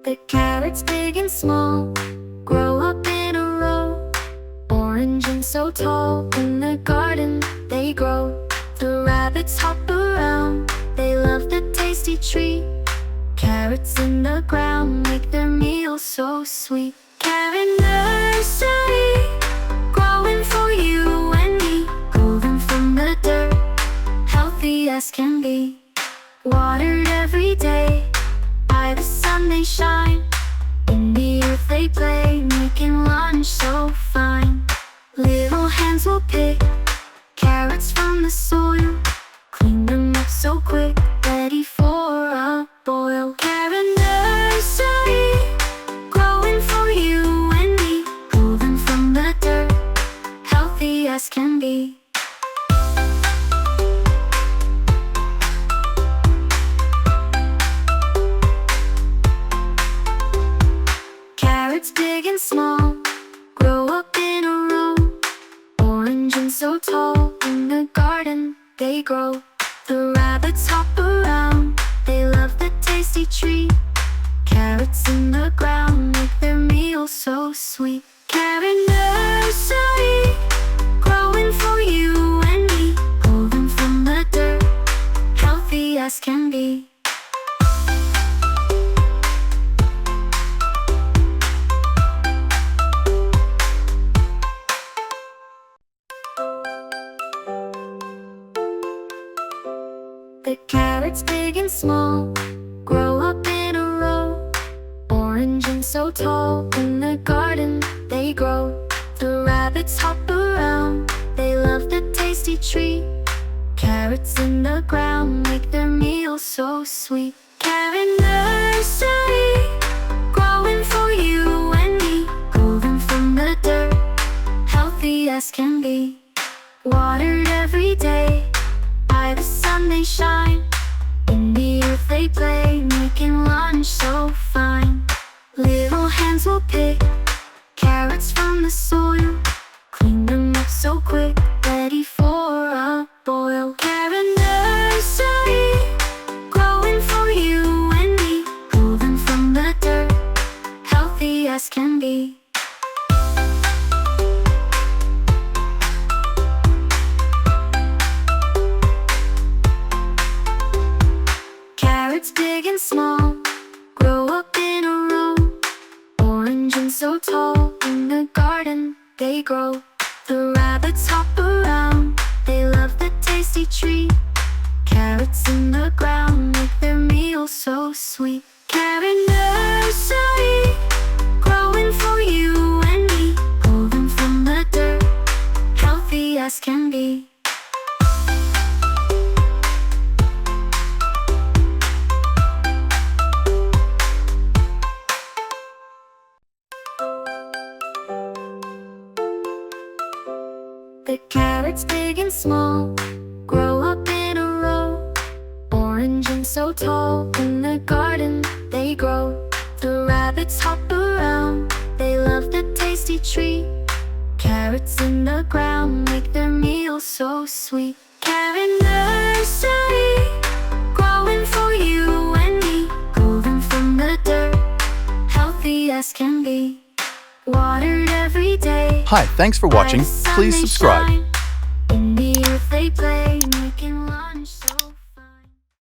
The carrots big and small grow up in a row. Orange and so tall, in the garden they grow. The rabbits hop around, they love the tasty treat. Carrots in the ground make their meal so sweet. Carrot nursery, growing for you and me. Pull them from the dirt, healthy as can be. Watered every day, by the sun they shine. In the earth they play, making lunch so fine. Little hands will pick carrots from the soil, clean them up so quick, ready for a boil. Carrot nursery, growing for you and me. Pull them from the dirt, healthy as can be. Carrots big and small grow up in a row. Orange and so tall, in the garden they grow. The rabbits hop around, they love the tasty treat. Carrots in the ground make their meal so sweet. Carrot nursery, growing for you and me. Pull them from the dirt, healthy as can be. The carrots big and small grow up in a row. Orange and so tall, in the garden they grow. The rabbits hop around, they love the tasty treat. Carrots in the ground make their meal so sweet. Carrot nursery, growing for you and me. Pull them from the dirt, healthy as can be. Watered every day, by the sun they shine. In the earth they play, making lunch so fine. Little hands will pick carrots from the soil, clean them up so quick, ready for a boil. Carrot nursery, growing for you and me. Pull them from the dirt, healthy as can be. Carrots big and small grow up in a row. Orange and so tall, in the garden they grow. The rabbits hop around, they love the tasty treat. Carrots in the ground make their meal so sweet. Carrot nursery, growing for you and me. Pull them from the dirt, healthy as can be. The carrots big and small grow up in a row. Orange and so tall, in the garden they grow. The rabbits hop around, they love the tasty treat. Carrots in the ground make their meal so sweet. Carrot nursery, growing for you and me. Pull them from the dirt, healthy as can be. Watered every day. Hi, thanks for watching. Please subscribe.